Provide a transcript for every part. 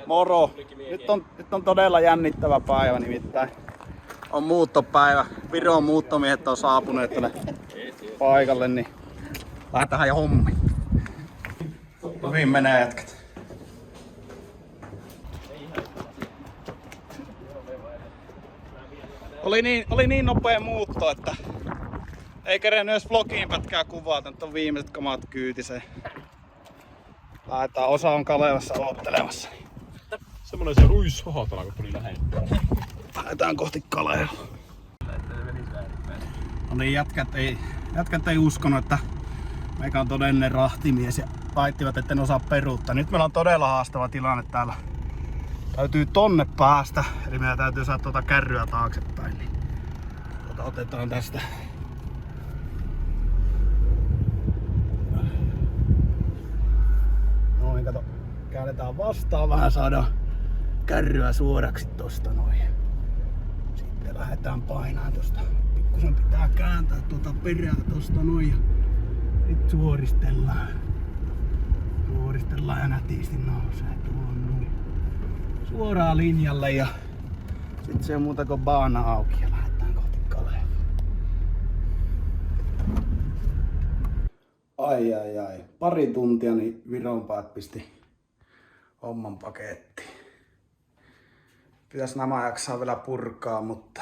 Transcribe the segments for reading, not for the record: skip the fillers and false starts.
Moro! Nyt on todella jännittävä päivä, nimittäin on muuttopäivä. Viron muuttomiehet on saapuneet tänne paikalle, niin lähdetään jo hommiin. Hyvin menee jätkät. Oli niin nopea muutto, että ei kerennyt edes vlogiin pätkää kuvata. Nyt on viimeiset kamat kyytiseen. Lähdetään, osa on Kalevassa oottelemassa. Semmonen se ruishohotala, kun tuli lähelle. Lähdetään kohti Kalevaa. No niin, jätkät ei uskonut, että meikä on todellinen rahtimies ja laittivat, etten osaa peruuttaa. Nyt meillä on todella haastava tilanne täällä. Täytyy tonne päästä, eli meidän täytyy saada tuota kärryä taaksepäin. Niin otetaan tästä. Noin, kato. Käännetään vastaan vähän, saadaan kärryä suoraksi tosta noin. Sitten lähdetään painaa tosta. Pikkusen pitää kääntää tuota perää tosta noin. Nyt suoristellaan. Suoristellaan ja nätisti nousee tuon noin. Suoraan linjalle ja sit se on muuta kuin baana auki ja lähdetään kohti Kalevaa. Ai. Pari tuntia niin Viron päät pisti homman pakettiin. Pitäis nämä jaksaa vielä purkaa, mutta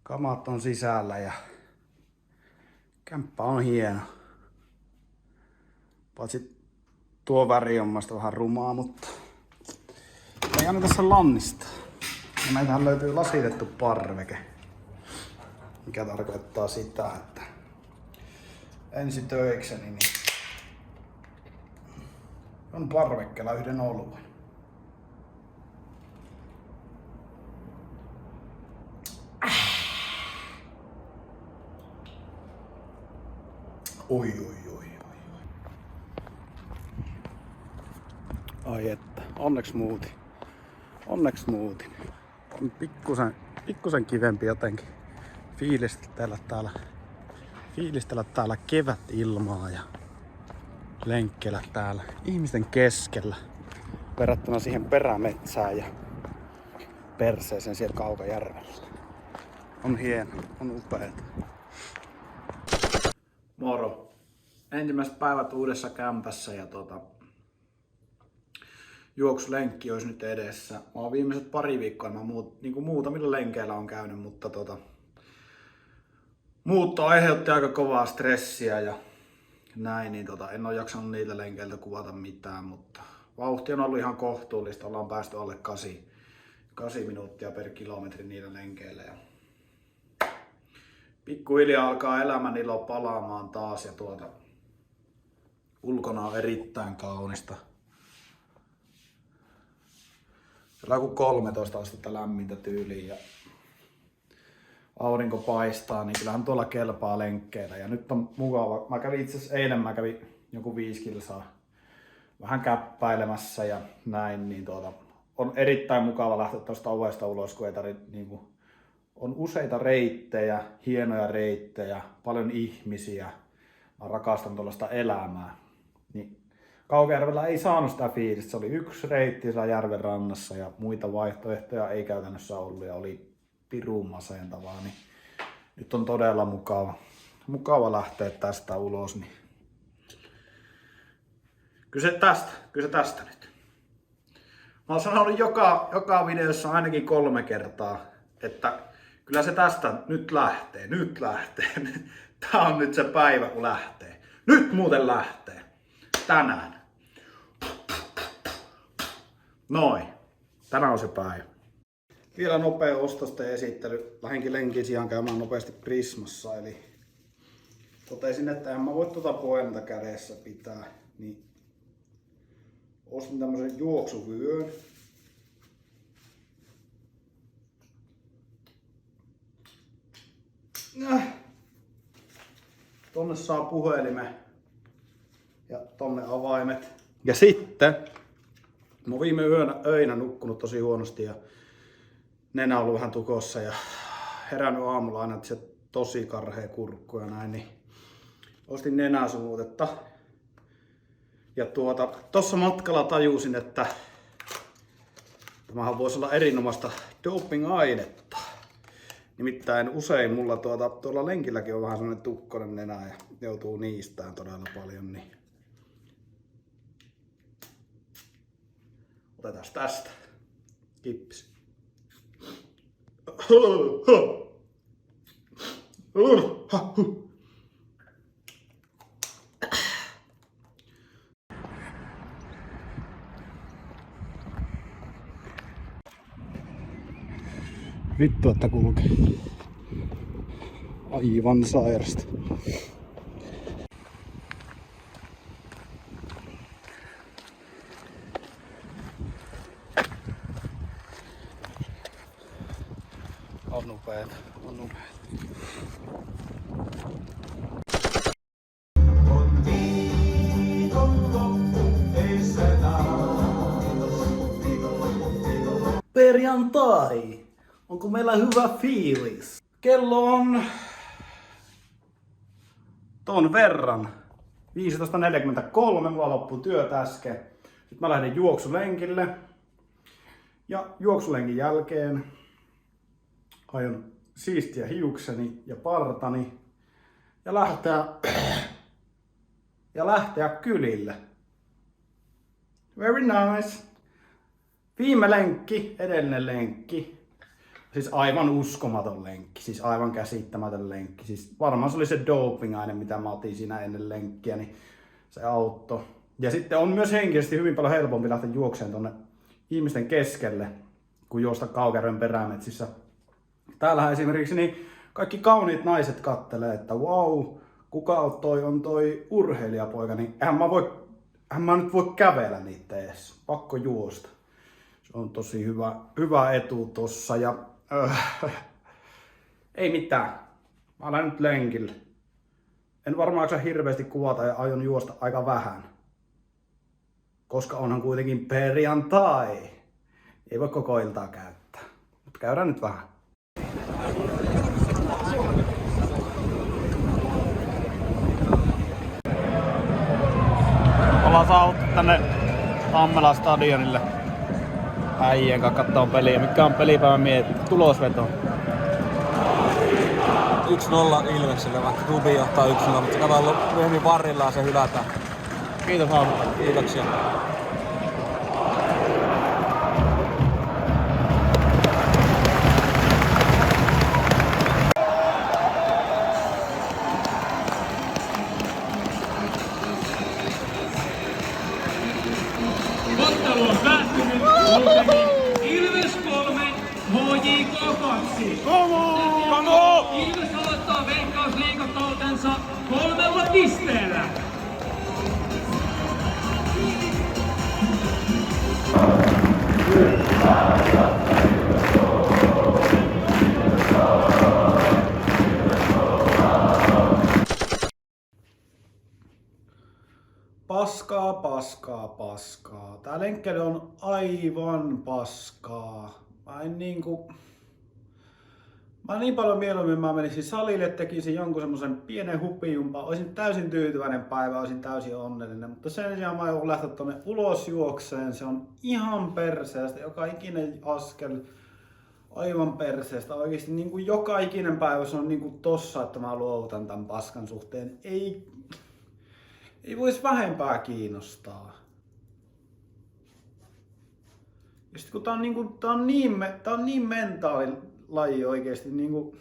kamat on sisällä ja kämppä on hieno. Paitsi tuo väri on mielestäni vähän rumaa, mutta ei anneta sen lannistaa. Ja meiltähän löytyy lasitettu parveke, mikä tarkoittaa sitä, että ensi töikseni niin on parvekkeella yhden oluen. Oi. Ai että, onneksi muutin. On pikkusen kivempi jotenkin fiilistellä täällä kevätilmaa ja lenkkeillä täällä ihmisten keskellä verrattuna siihen perämetsään ja perseeseen siellä Kaukajärvellä. On hieno, on upeeta. Moro! Ensimmäiset päivät uudessa kämpässä ja juoksulenkki olisi nyt edessä. Mä oon viimeiset pari viikkoa niin muutamilla lenkeillä on käynyt, mutta muutto aiheutti aika kovaa stressiä ja näin, niin en ole jaksanut niitä lenkeiltä kuvata mitään, mutta vauhti on ollut ihan kohtuullista. Ollaan päästy alle 8 minuuttia per kilometri niillä lenkeillä. Ja pikkuhiljaa alkaa elämän ilo palaamaan taas ja ulkona on erittäin kaunista. Siellä on 13 astetta lämmintä tyyliin ja aurinko paistaa, niin kyllähän tuolla kelpaa lenkkeillä. Ja nyt on mukava. Mä kävin itse asiassa eilen joku 5 kilsaa vähän käppäilemässä ja näin, niin on erittäin mukava lähteä tuosta ovesta ulos, kun ei on useita reittejä, hienoja reittejä, paljon ihmisiä. Mä rakastan tuollaista elämää. Niin Kaukajärvellä ei saanut sitä fiilistä. Se oli yksi reitti siellä järven rannassa ja muita vaihtoehtoja ei käytännössä ollut ja oli pirun masentavaa. Niin nyt on todella mukava lähteä tästä ulos. Niin kyse tästä nyt. Mä oon sanonut joka videossa ainakin 3 kertaa, että kyllä se tästä nyt lähtee. Tää on nyt se päivä, kun lähtee. Nyt muuten lähtee. Tänään. Noin. Tänään on se päivä. Vielä nopea ostosten esittely. Lähdinkin lenkin sijaan käymään nopeasti Prismassa. Eli totesin, että en mä voi poenta kädessä pitää. Niin ostin tämmösen juoksuvyön. Tonne saa puhelimen ja tonne avaimet. Ja sitten mä oon viime öinä nukkunut tosi huonosti ja nenä on ollut vähän tukossa ja herännyt aamulla aina, että se tosi karhea kurkku ja näin, niin ostin nenäsumutetta. Ja tossa matkalla tajusin, että Tämähän voisi olla erinomaista doping-ainetta. Nimittäin usein mulla tuolla lenkilläkin on vähän sellainen tukkonen nenä ja joutuu niistään todella paljon. Niin otetaan tästä. Kipsi. Vittu, että kulkee. Aivan sairasta. On upeeta, on upeeta. Perjantai! Onko meillä hyvä fiilis? Kello on ton verran. 15.43, mulla loppuu työt äsken. Sitten mä lähden juoksulenkille. Ja juoksulenkin jälkeen aion siistiä hiukseni ja partani. Ja lähteä kylille. Very nice. Viime lenkki, edellinen lenkki. Siis aivan uskomaton lenkki, siis aivan käsittämätön lenkki. Siis varmaan se oli se doping-aine, mitä mä otin siinä ennen lenkkiä, niin se auttoi. Ja sitten on myös henkisesti hyvin paljon helpompi lähteä juokseen tonne ihmisten keskelle, kuin juosta Kaukerön perämetsissä. Täällähän esimerkiksi niin kaikki kauniit naiset kattelee, että wow, kuka on toi urheilijapoika, niin eihän mä nyt voi kävellä niitä edes, pakko juosta. Se on tosi hyvä etu tossa ja ei mitään. Mä lähden nyt lenkille. En varmaan jaksa hirveästi kuvata ja aion juosta aika vähän. Koska onhan kuitenkin perjantai. Ei voi koko iltaa käyttää. Mutta käydään nyt vähän. Ollaan saavuttu tänne Tammelan stadionille. Äijien kanssa kattoo peliä. Mikä on pelipäivän tulosveto? 1-0 Ilvekselle, vaikka klubi johtaa 1-0, mutta se katsoo myöhemmin varrillaan se hylätään. Kiitos Haamu. Kiitoksia. Ottelu on päättynyt. Ilves 3, HJK 2. Ilves aloittaa Veikkausliigakautensa 3 pisteellä. Paskaa. Tää lenkkeily on aivan paskaa. Mä niin paljon mieluummin mä menisin salille, tekisin jonkun semmosen pienen hupijumpan, olisin täysin tyytyväinen päivä, olisin täysin onnellinen. Mutta sen sijaan mä joudun lähteä tonne ulos juokseen, se on ihan perseestä, joka ikinen askel aivan perseestä. Oikeesti niin kuin joka ikinen päivä se on niin kuin tossa, että mä luovutan tän paskan suhteen. Ei vois vähempää kiinnostaa. Ja sit kun tää on niin mentaalilaji oikeesti, niinku,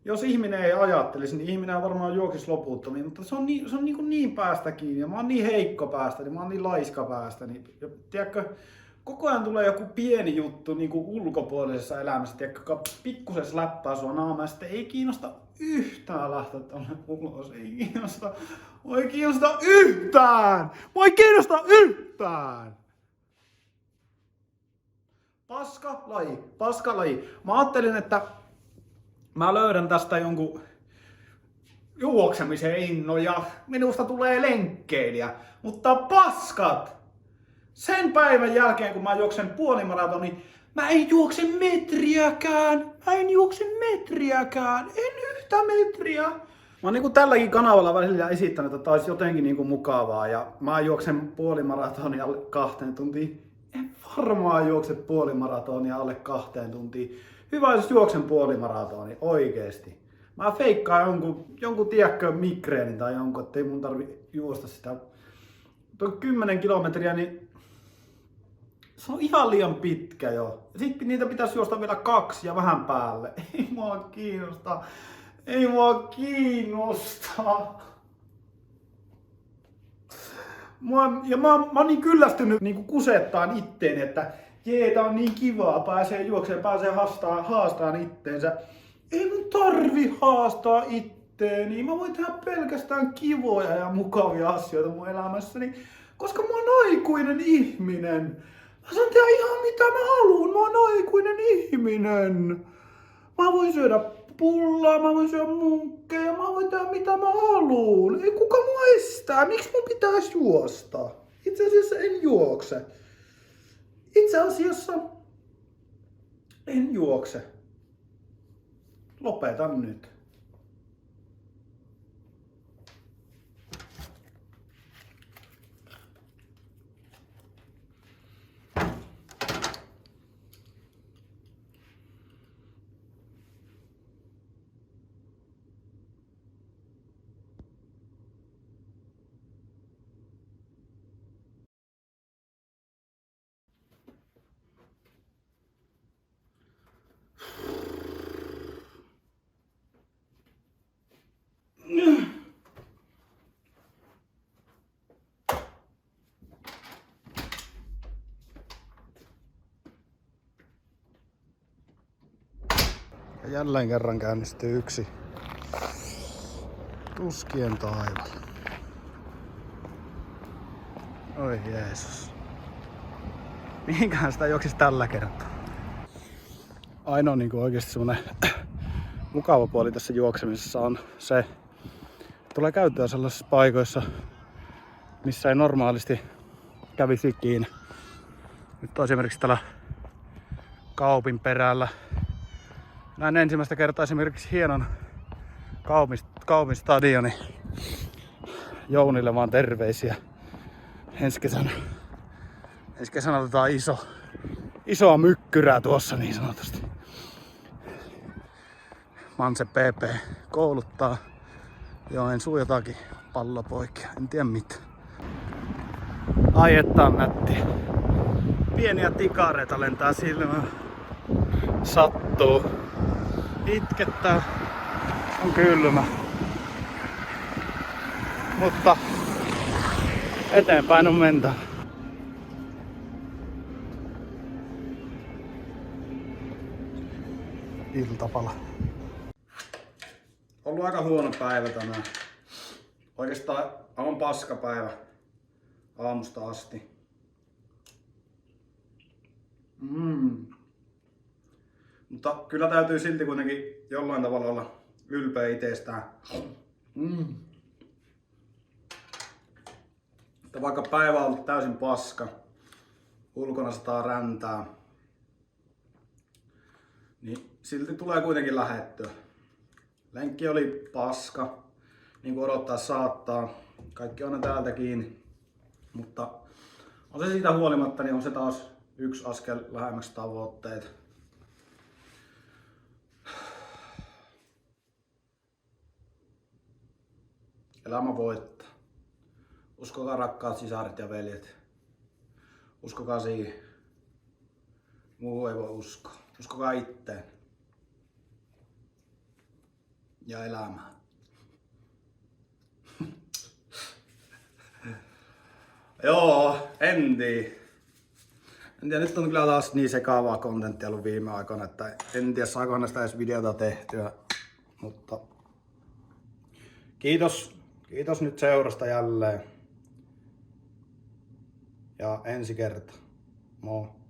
jos ihminen ei ajattelisi, niin ihminen varmaan juoksisi loputtomiin, mutta se on niin päästä kiinni, ja mä oon niin heikko päästä, niin mä oon niin laiska päästä, niin tiedätkö, koko ajan tulee joku pieni juttu niinku ulkopuolisessa elämässä, tiedätkö, joka pikkusen läppää sua naamaa, ja sitten ei kiinnosta yhtään lähteä tonne ulos, ei kiinnosta yhtään! Paskalaji. Mä ajattelin, että mä löydän tästä jonkun juoksemisen innon ja minusta tulee lenkkeilijä. Mutta paskat! Sen päivän jälkeen, kun mä juoksen puolimaratonin, mä en juokse metriäkään. En yhtä metriä. Mä oon niinku tälläkin kanavalla välillä esittänyt, että olisi jotenkin niinku mukavaa. Ja mä juoksen puolimaratonin alle 2 tuntiin. en varmaan juokse puolimaratonia alle 2 tuntiin. Hyvä, jos juoksen puolimaratoni, oikeesti. Mä feikkaan jonkun tiedätkö, migreenin tai jonkun, ettei mun tarvi juosta sitä. Tuo 10 kilometriä, niin se on ihan liian pitkä jo. Sitten niitä pitäisi juosta vielä 2 ja vähän päälle. Ei mua kiinnosta. Ei mua kiinnosta. Mä oon niin kyllästynyt niin kusettaan itteeni, että jee, tää on niin kivaa, pääsee juokseen, pääsee haastaan itteensä. Ei mun tarvi haastaa itteeni, mä voin tehdä pelkästään kivoja ja mukavia asioita mun elämässäni, koska mä oon aikuinen ihminen. Mä saan tehdä ihan mitä mä haluun, mä oon aikuinen ihminen. Mä voin syödä pullaa, mä voin syödä munkkeja, mä voin tehdä mitä mä haluun. Ei kuka mua estää, miksi mun pitäisi juosta? Itse asiassa en juokse. Itse asiassa en juokse. Lopetan nyt. Ja jälleen kerran käynnistyy yksi tuskien taival. Oi Jeesus. Mihinkään sitä juoksis tällä kertaa? Ainoa niin oikeasti semmonen mukava puoli tässä juoksemisessa on se, että tulee käyttöä sellaisissa paikoissa, missä ei normaalisti kävisi kiinni. Nyt on esimerkiksi täällä Kaupin perällä. Näin ensimmäistä kertaa esimerkiksi hienon Kaupin stadioni. Jounille vaan terveisiä. Ensi kesänä otetaan isoa mykkyrää tuossa niin sanotusti. Manse PP kouluttaa Joensuun jotakin pallopoikia, en tiedä mitä. Ai että on nätti. Pieniä tikareita lentää silmään. Sattuu. Itkettää. On kylmä. Mutta eteenpäin on mentävä. Iltapala. Ollut aika huono päivä tänään. Oikeastaan aivan paskapäivä aamusta asti. Mutta kyllä täytyy silti kuitenkin jollain tavalla olla ylpeä itsestään. Että vaikka päivä on ollut täysin paska, ulkona sataa räntää, niin silti tulee kuitenkin lähettyä. Lenkki oli paska, niin kuin odottaa saattaa. Kaikki on ne täältä kiinni. Mutta on se siitä huolimatta, niin on se taas yksi askel lähemmäksi tavoitteita. Elämä voittaa. Uskokaa rakkaat sisaret ja veljet. Uskokaa siihen. Muu ei voi uskoa. Uskokaa itteen. Ja elämään. Joo, en tiedä. Nyt on kyllä taas niin sekaavaa kontenttia ollut viime aikoina, että en tiedä saako näistä edes videota tehtyä. Mutta kiitos nyt seurasta jälleen. Ja ensi kerta. Moi.